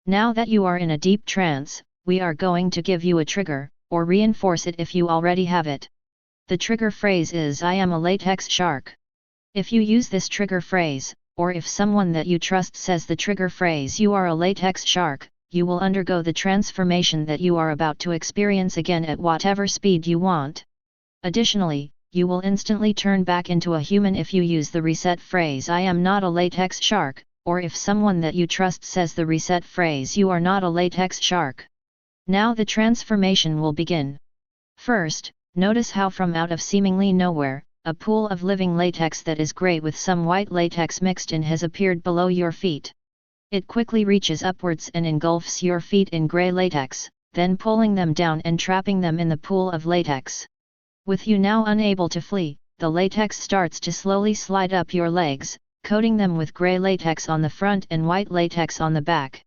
Now that you are in a deep trance, we are going to give you a trigger, or reinforce it if you already have it. The trigger phrase is "I am a latex shark." If you use this trigger phrase, or if someone that you trust says the trigger phrase "you are a latex shark," you will undergo the transformation that you are about to experience again at whatever speed you want. Additionally, you will instantly turn back into a human if you use the reset phrase "I am not a latex shark," or if someone that you trust says the reset phrase "you are not a latex shark." Now the transformation will begin. First, notice how from out of seemingly nowhere, a pool of living latex that is gray with some white latex mixed in has appeared below your feet. It quickly reaches upwards and engulfs your feet in gray latex, then pulling them down and trapping them in the pool of latex. With you now unable to flee, the latex starts to slowly slide up your legs, coating them with gray latex on the front and white latex on the back.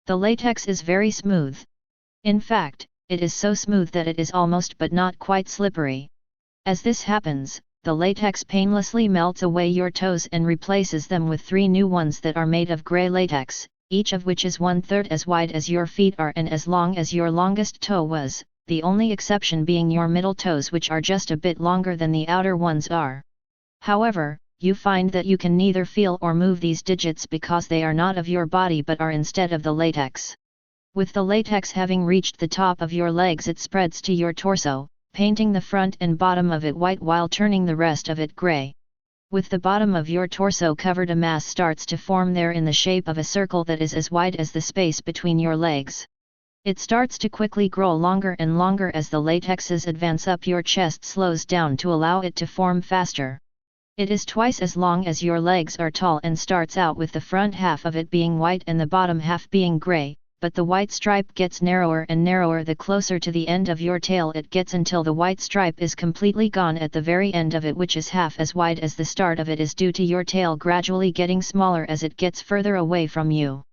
The latex is very smooth. In fact, it is so smooth that it is almost but not quite slippery. As this happens, the latex painlessly melts away your toes and replaces them with 3 new ones that are made of gray latex, each of which is 1/3 as wide as your feet are and as long as your longest toe was, the only exception being your middle toes, which are just a bit longer than the outer ones are. However, you find that you can neither feel or move these digits because they are not of your body but are instead of the latex. With the latex having reached the top of your legs, it spreads to your torso, painting the front and bottom of it white while turning the rest of it gray. With the bottom of your torso covered, a mass starts to form there in the shape of a circle that is as wide as the space between your legs. It starts to quickly grow longer and longer as the latex's advance up your chest slows down to allow it to form faster. It is twice as long as your legs are tall and starts out with the front half of it being white and the bottom half being gray, but the white stripe gets narrower and narrower the closer to the end of your tail it gets, until the white stripe is completely gone at the very end of it, which is half as wide as the start of it is, due to your tail gradually getting smaller as it gets further away from you.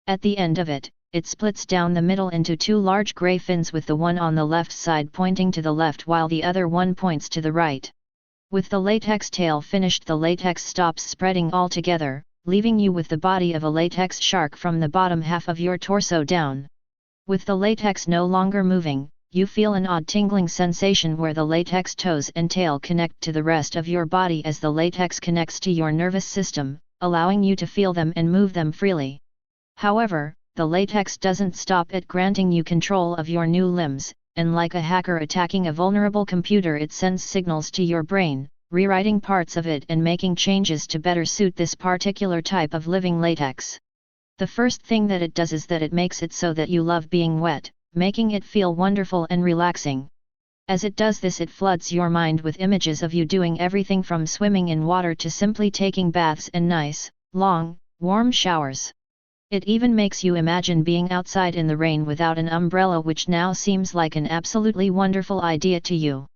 At the end of it, it splits down the middle into 2 large gray fins, with the one on the left side pointing to the left while the other one points to the right. With the latex tail finished, the latex stops spreading altogether, leaving you with the body of a latex shark from the bottom half of your torso down. With the latex no longer moving, you feel an odd tingling sensation where the latex toes and tail connect to the rest of your body as the latex connects to your nervous system, allowing you to feel them and move them freely. However, the latex doesn't stop at granting you control of your new limbs, and like a hacker attacking a vulnerable computer, it sends signals to your brain, rewriting parts of it and making changes to better suit this particular type of living latex. The first thing that it does is that it makes it so that you love being wet, making it feel wonderful and relaxing. As it does this, it floods your mind with images of you doing everything from swimming in water to simply taking baths and nice, long, warm showers. It even makes you imagine being outside in the rain without an umbrella, which now seems like an absolutely wonderful idea to you.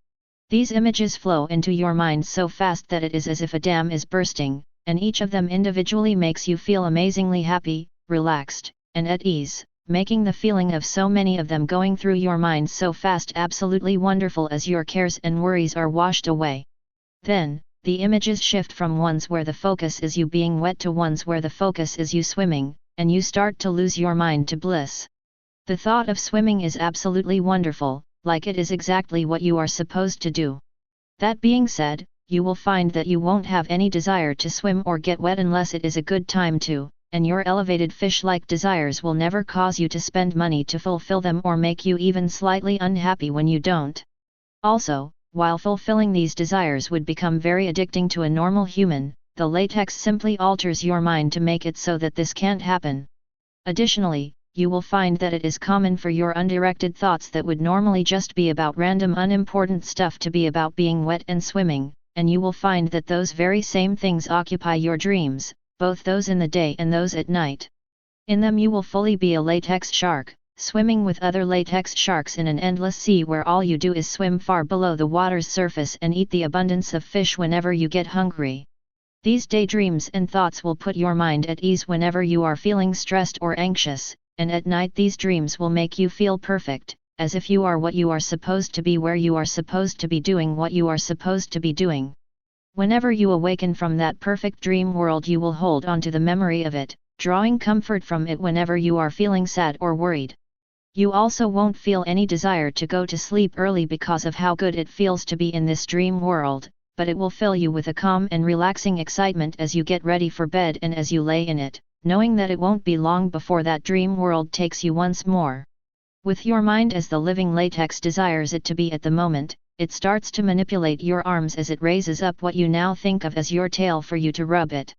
These images flow into your mind so fast that it is as if a dam is bursting, and each of them individually makes you feel amazingly happy, relaxed, and at ease, making the feeling of so many of them going through your mind so fast absolutely wonderful as your cares and worries are washed away. Then, the images shift from ones where the focus is you being wet to ones where the focus is you swimming, and you start to lose your mind to bliss. The thought of swimming is absolutely wonderful, like it is exactly what you are supposed to do. That being said, you will find that you won't have any desire to swim or get wet unless it is a good time to, and your elevated fish-like desires will never cause you to spend money to fulfill them or make you even slightly unhappy when you don't. Also, while fulfilling these desires would become very addicting to a normal human, the latex simply alters your mind to make it so that this can't happen. Additionally, you will find that it is common for your undirected thoughts that would normally just be about random unimportant stuff to be about being wet and swimming, and you will find that those very same things occupy your dreams, both those in the day and those at night. In them you will fully be a latex shark, swimming with other latex sharks in an endless sea where all you do is swim far below the water's surface and eat the abundance of fish whenever you get hungry. These daydreams and thoughts will put your mind at ease whenever you are feeling stressed or anxious, and at night these dreams will make you feel perfect, as if you are what you are supposed to be, where you are supposed to be, doing what you are supposed to be doing. Whenever you awaken from that perfect dream world, you will hold on to the memory of it, drawing comfort from it whenever you are feeling sad or worried. You also won't feel any desire to go to sleep early because of how good it feels to be in this dream world, but it will fill you with a calm and relaxing excitement as you get ready for bed and as you lay in it, knowing that it won't be long before that dream world takes you once more. With your mind as the living latex desires it to be at the moment, it starts to manipulate your arms as it raises up what you now think of as your tail for you to rub it.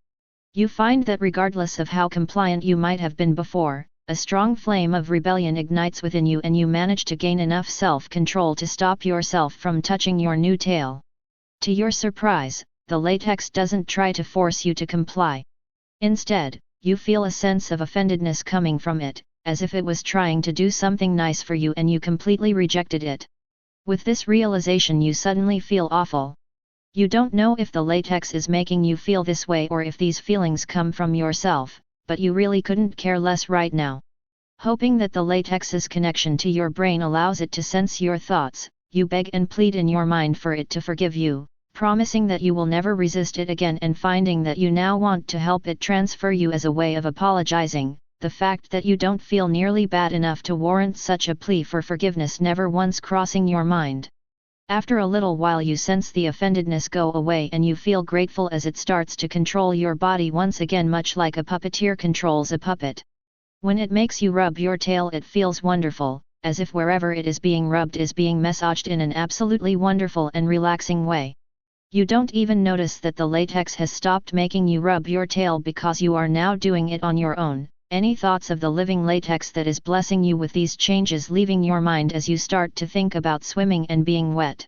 You find that regardless of how compliant you might have been before, a strong flame of rebellion ignites within you and you manage to gain enough self-control to stop yourself from touching your new tail. To your surprise, the latex doesn't try to force you to comply. Instead, you feel a sense of offendedness coming from it, as if it was trying to do something nice for you and you completely rejected it. With this realization you suddenly feel awful. You don't know if the latex is making you feel this way or if these feelings come from yourself, but you really couldn't care less right now. Hoping that the latex's connection to your brain allows it to sense your thoughts, you beg and plead in your mind for it to forgive you, promising that you will never resist it again and finding that you now want to help it transfer you as a way of apologizing. The fact that you don't feel nearly bad enough to warrant such a plea for forgiveness never once crossing your mind. After a little while you sense the offendedness go away and you feel grateful as it starts to control your body once again, much like a puppeteer controls a puppet. When it makes you rub your tail it feels wonderful, as if wherever it is being rubbed is being massaged in an absolutely wonderful and relaxing way. You don't even notice that the latex has stopped making you rub your tail because you are now doing it on your own. Any thoughts of the living latex that is blessing you with these changes leaving your mind as you start to think about swimming and being wet.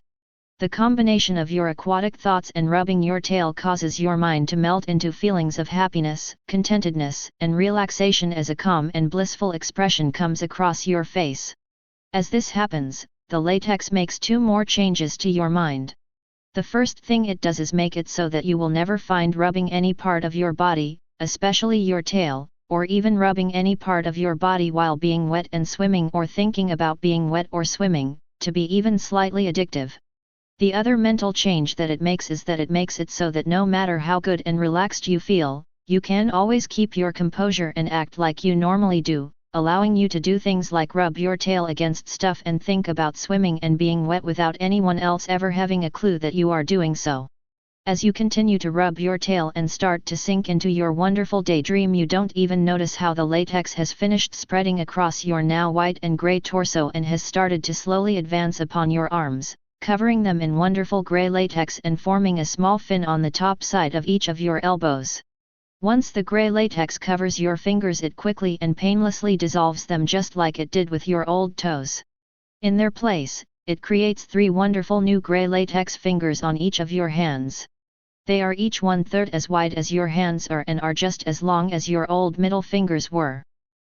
The combination of your aquatic thoughts and rubbing your tail causes your mind to melt into feelings of happiness, contentedness, and relaxation as a calm and blissful expression comes across your face. As this happens, the latex makes two more changes to your mind. The first thing it does is make it so that you will never find rubbing any part of your body, especially your tail, or even rubbing any part of your body while being wet and swimming or thinking about being wet or swimming, to be even slightly addictive. The other mental change that it makes is that it makes it so that no matter how good and relaxed you feel, you can always keep your composure and act like you normally do, allowing you to do things like rub your tail against stuff and think about swimming and being wet without anyone else ever having a clue that you are doing so. As you continue to rub your tail and start to sink into your wonderful daydream, you don't even notice how the latex has finished spreading across your now white and gray torso and has started to slowly advance upon your arms, covering them in wonderful gray latex and forming a small fin on the top side of each of your elbows. Once the gray latex covers your fingers, it quickly and painlessly dissolves them just like it did with your old toes. In their place, it creates 3 wonderful new gray latex fingers on each of your hands. They are each 1/3 as wide as your hands are and are just as long as your old middle fingers were.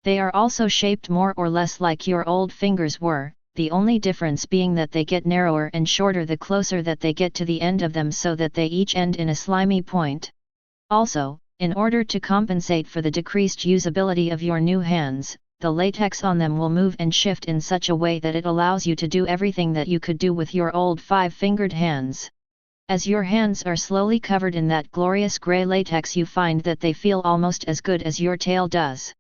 They are also shaped more or less like your old fingers were, the only difference being that they get narrower and shorter the closer that they get to the end of them, so that they each end in a slimy point. Also, in order to compensate for the decreased usability of your new hands, the latex on them will move and shift in such a way that it allows you to do everything that you could do with your old 5-fingered hands. As your hands are slowly covered in that glorious gray latex, you find that they feel almost as good as your tail does.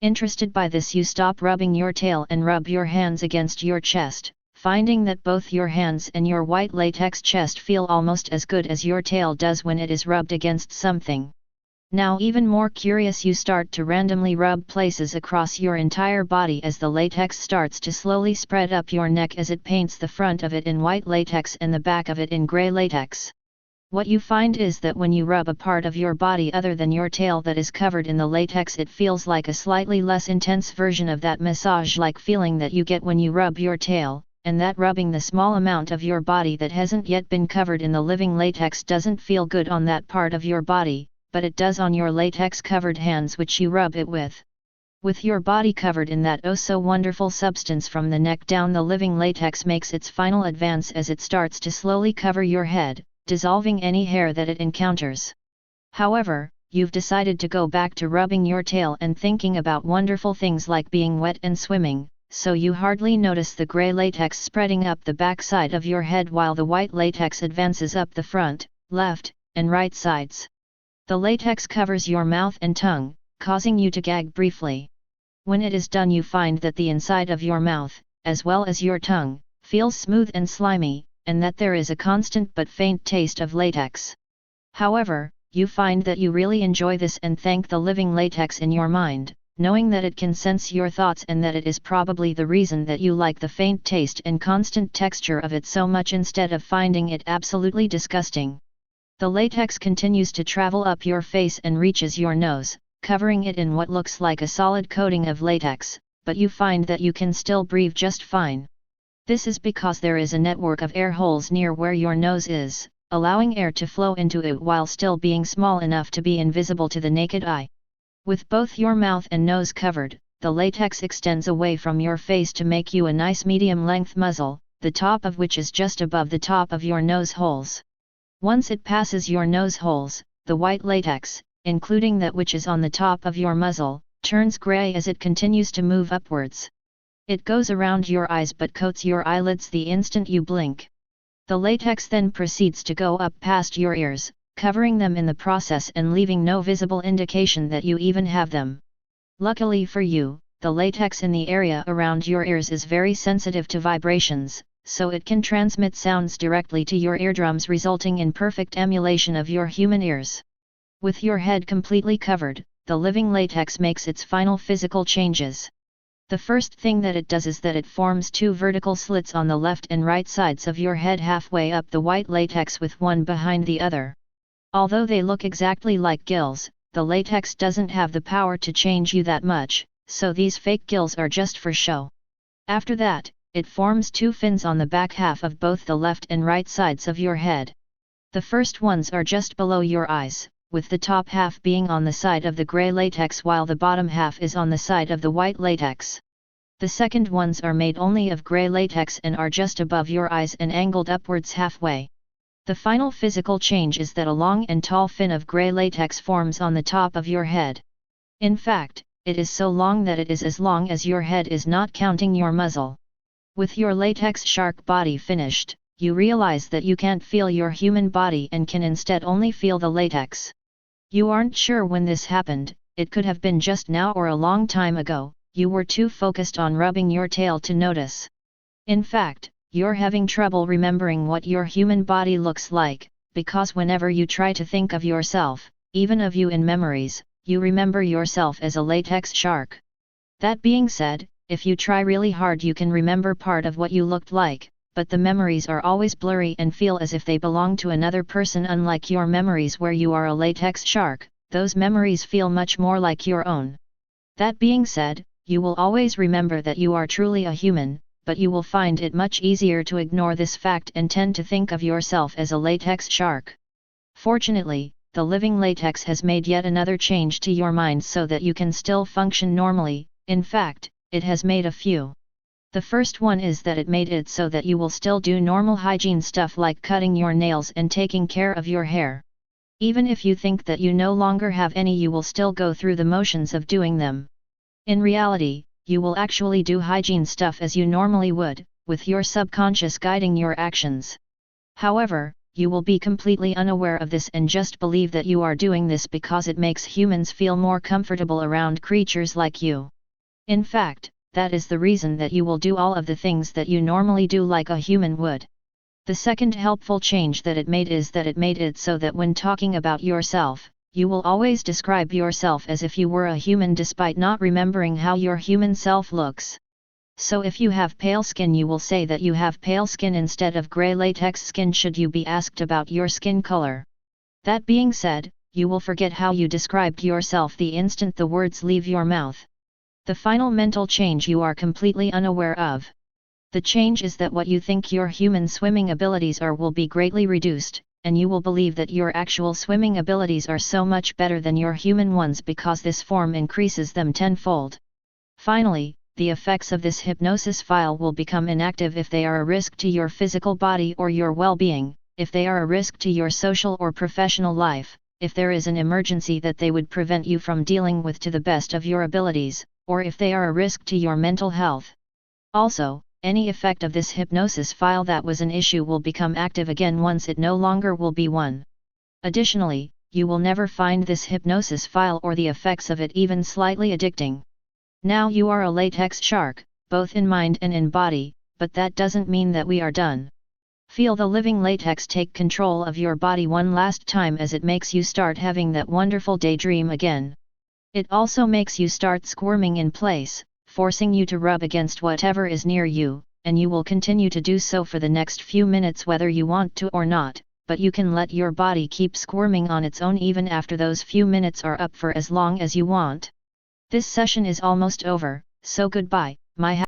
Interested by this, you stop rubbing your tail and rub your hands against your chest, finding that both your hands and your white latex chest feel almost as good as your tail does when it is rubbed against something. Now, even more curious, you start to randomly rub places across your entire body as the latex starts to slowly spread up your neck as it paints the front of it in white latex and the back of it in gray latex. What you find is that when you rub a part of your body other than your tail that is covered in the latex, it feels like a slightly less intense version of that massage-like feeling that you get when you rub your tail, and that rubbing the small amount of your body that hasn't yet been covered in the living latex doesn't feel good on that part of your body, but it does on your latex-covered hands which you rub it with. With your body covered in that oh-so-wonderful substance from the neck down, the living latex makes its final advance as it starts to slowly cover your head, dissolving any hair that it encounters. However, you've decided to go back to rubbing your tail and thinking about wonderful things like being wet and swimming, so you hardly notice the gray latex spreading up the back side of your head while the white latex advances up the front, left, and right sides. The latex covers your mouth and tongue, causing you to gag briefly. When it is done, you find that the inside of your mouth, as well as your tongue, feels smooth and slimy, and that there is a constant but faint taste of latex. However, you find that you really enjoy this and thank the living latex in your mind, knowing that it can sense your thoughts and that it is probably the reason that you like the faint taste and constant texture of it so much instead of finding it absolutely disgusting. The latex continues to travel up your face and reaches your nose, covering it in what looks like a solid coating of latex, but you find that you can still breathe just fine. This is because there is a network of air holes near where your nose is, allowing air to flow into it while still being small enough to be invisible to the naked eye. With both your mouth and nose covered, the latex extends away from your face to make you a nice medium-length muzzle, the top of which is just above the top of your nose holes. Once it passes your nose holes, the white latex, including that which is on the top of your muzzle, turns gray as it continues to move upwards. It goes around your eyes but coats your eyelids the instant you blink. The latex then proceeds to go up past your ears, covering them in the process and leaving no visible indication that you even have them. Luckily for you, the latex in the area around your ears is very sensitive to vibrations, so it can transmit sounds directly to your eardrums, resulting in perfect emulation of your human ears. With your head completely covered, the living latex makes its final physical changes. The first thing that it does is that it forms two vertical slits on the left and right sides of your head halfway up the white latex with one behind the other. Although they look exactly like gills, the latex doesn't have the power to change you that much, so these fake gills are just for show. After that, it forms two fins on the back half of both the left and right sides of your head. The first ones are just below your eyes, with the top half being on the side of the gray latex while the bottom half is on the side of the white latex. The second ones are made only of gray latex and are just above your eyes and angled upwards halfway. The final physical change is that a long and tall fin of gray latex forms on the top of your head. In fact, it is so long that it is as long as your head is, not counting your muzzle. With your latex shark body finished, you realize that you can't feel your human body and can instead only feel the latex. You aren't sure when this happened, it could have been just now or a long time ago, you were too focused on rubbing your tail to notice. In fact, you're having trouble remembering what your human body looks like, because whenever you try to think of yourself, even of you in memories, you remember yourself as a latex shark. That being said, if you try really hard you can remember part of what you looked like, but the memories are always blurry and feel as if they belong to another person. Unlike your memories where you are a latex shark, those memories feel much more like your own. That being said, you will always remember that you are truly a human, but you will find it much easier to ignore this fact and tend to think of yourself as a latex shark. Fortunately, the living latex has made yet another change to your mind so that you can still function normally. In fact, it has made a few. The first one is that it made it so that you will still do normal hygiene stuff like cutting your nails and taking care of your hair. Even if you think that you no longer have any, you will still go through the motions of doing them. In reality, you will actually do hygiene stuff as you normally would, with your subconscious guiding your actions. However, you will be completely unaware of this and just believe that you are doing this because it makes humans feel more comfortable around creatures like you. In fact, that is the reason that you will do all of the things that you normally do like a human would. The second helpful change that it made is that it made it so that when talking about yourself, you will always describe yourself as if you were a human despite not remembering how your human self looks. So if you have pale skin, you will say that you have pale skin instead of gray latex skin should you be asked about your skin color. That being said, you will forget how you described yourself the instant the words leave your mouth. The final mental change you are completely unaware of. The change is that what you think your human swimming abilities are will be greatly reduced, and you will believe that your actual swimming abilities are so much better than your human ones because this form increases them tenfold. Finally, the effects of this hypnosis file will become inactive if they are a risk to your physical body or your well-being, if they are a risk to your social or professional life, if there is an emergency that they would prevent you from dealing with to the best of your abilities, or if they are a risk to your mental health. Also, any effect of this hypnosis file that was an issue will become active again once it no longer will be one. Additionally, you will never find this hypnosis file or the effects of it even slightly addicting. Now you are a latex shark, both in mind and in body, but that doesn't mean that we are done. Feel the living latex take control of your body one last time as it makes you start having that wonderful daydream again. It also makes you start squirming in place, forcing you to rub against whatever is near you, and you will continue to do so for the next few minutes whether you want to or not, but you can let your body keep squirming on its own even after those few minutes are up for as long as you want. This session is almost over, so goodbye, my